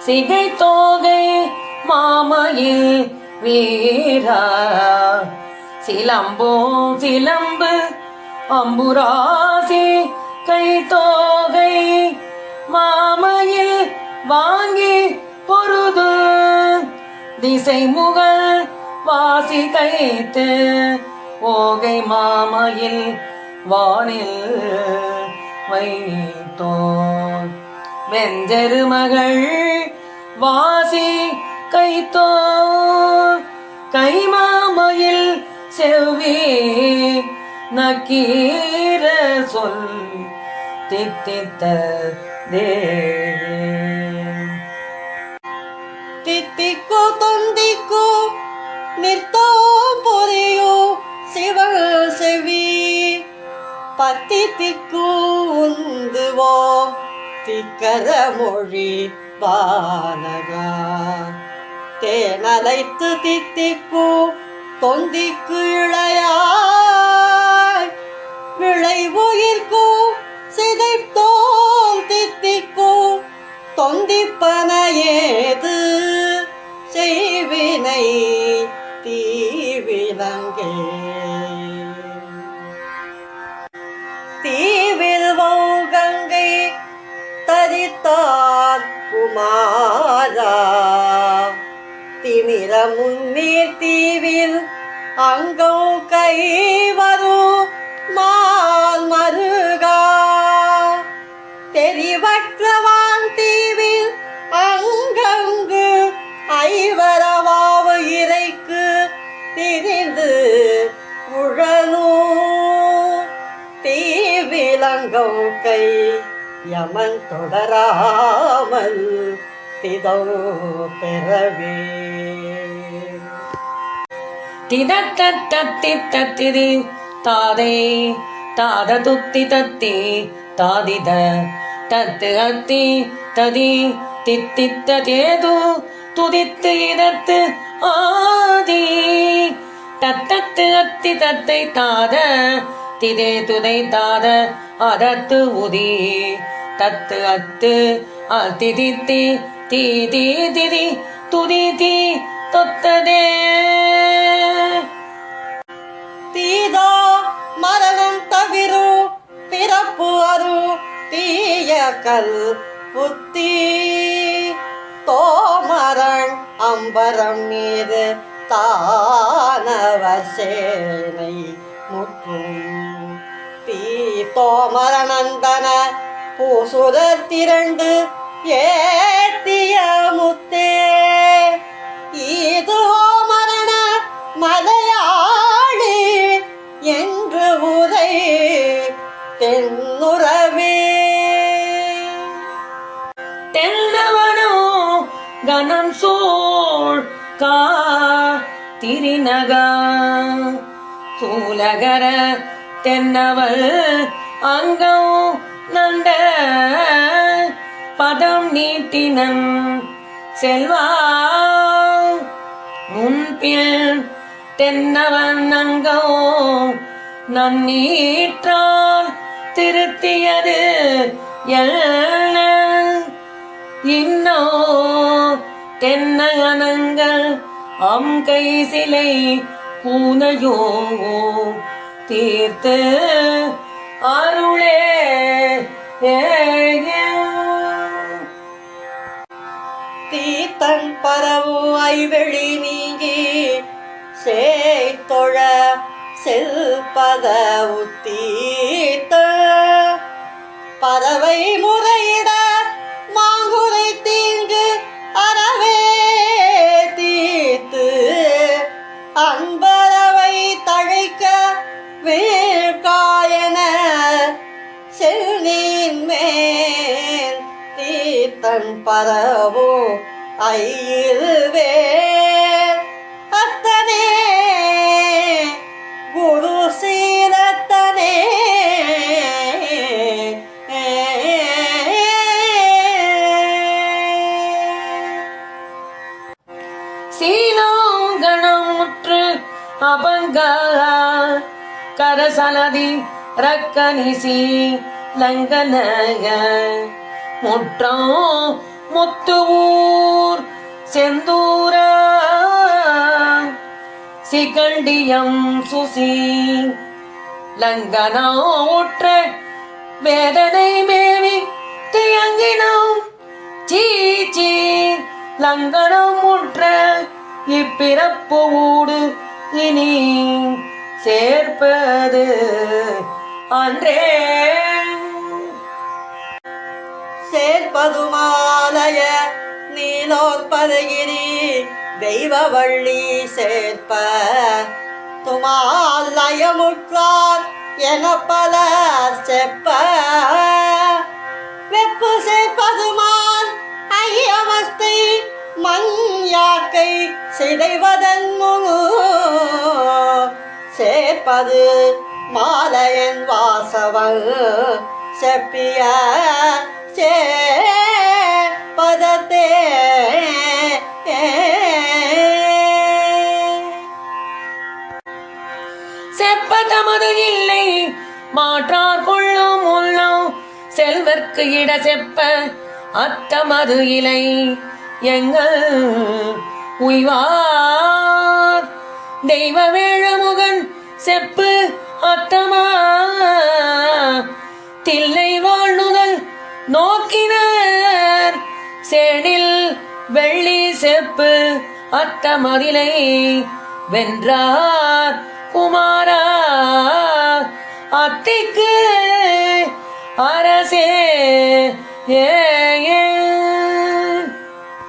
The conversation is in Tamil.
சிகை தோகை மாமயில் வீரா சிலம்போ சிலம்பு அம்புராசி கை தோகை மாமயில் வாங்கி பொருது திசை முகல் வாசி கைத்து ஓகை மாமயில் வானில் வைத்தோ வெஞ்சரு மகள் வாசி கைத்தோ கைமாமயில் செவ்வி நக்கீர சொல் தித்தித்த தே தித்திக்கோ தொந்திக்கோ நிற்தோ பொறியோ சிவ செவி பத்தி திக்கு உந்துவோ திக்கர மொழி பானகா தேனலைத்து தித்திக்கு தொந்திக்கு இழையாய் விளை உயிர்க்கு சிதைத்தோம் தித்திக்கு தொந்திப்பன ஏது செய்வினை தீவிலங்கே தீவில் கங்கை தரித்தார் குமாரா திமிர முன்னீர் தீவில் அங்கோ கை வரும் மால் மருகா தெரிவற்றவான் தீவில் அங்கங்கு ஐவரவாவு இறைக்கு திரிந்து உழலோ தீவிலங்கம் கை யமன் தொடராமல் திதோ பெறவே திதத்தத்தி தத்திரி தாதை தாத துத்தி தத்தி தாதித தத்து அத்தி ததி தித்தித்த தேது துதித்து இதத்து ஆதி தத்தத்து அத்தி தத்தை தாத திதே துதை தாத அதத்து உதி தத்து அத்து அதிதித்தி தீதி திதி துதி தீ தொத்ததே தீதா மரணம் தவிரு பிறப்பு அரு தீய கல் புத்தி தோமரன் அம்பரம் மீது தானவ சேனை முற்றும் தீ தோமரநந்தன பூசுரர் திரண்டு ஏத்திய முத்தே இது மரண மலையாளி என்று உரை தென்னுறவே தென்னவனோ கனம் சோழ் கா திரிநகா சூலகர தென்னவள் அங்கம் நண்ட பதம் நீட்டினன் செல்வா முன்பில் தென்னவன் அங்கோ நன்னீற்றால் திருத்தியது எல்ல இன்னோ தென்னகனங்கள் அம்கை சிலை பூனையோ தீர்த்து அருளே தீத்தன் பரவு ஐவெளி நீங்கி சேத்தொழ செல்பத உத்தீத்த பறவை முறையிட மாங்குரை தீங்கு அறவே தீத்து அன்பரவை தழைக்க வீழ்காயன செல்நீன் மேல் தீத்தன் பரவோ ஐயிருவே அத்தனே குரு சீலத்தனே சீலோங்கணமுற்று அபங்க கரசலதி ரக்கனிசி லங்கனய முற்றம் முத்துவூர் செந்தூரா சிகண்டியம் சுசி லங்கனா உற்ற வேதனை மேவி தியங்கினோம் சீச்சி லங்கனம் உற்ற இப்பிறப்பு ஊடு இனி சேர்ப்பது அன்றே சேர்ப்பதுமாலய நீலோற்பதகிரி தெய்வவள்ளி சேர்ப்ப துமாலயமுற்றார் என பல செப்ப வெப்பு சேர்ப்பதுமான் ஐயமஸ்தை மண்யாக்கை சிதைவதன் முழு சேர்ப்பது மாலையன் வாசவன் செப்பிய பதத்தே செப்பதமது இல்லை மாற்றார் கொள்ளும் உள்ளம் செல்வர்க்கு இட செப்ப அத்தமது இலை எங்கள் உய்வார் தெய்வ வேழமுகன் செப்பு அத்தமா தில்லை வாழ்நுதல் நோக்கினர் சேடில் வெள்ளி செப்பு அத்தமதிலை வென்றார் குமாரா அத்திக்கு அரசே ஏ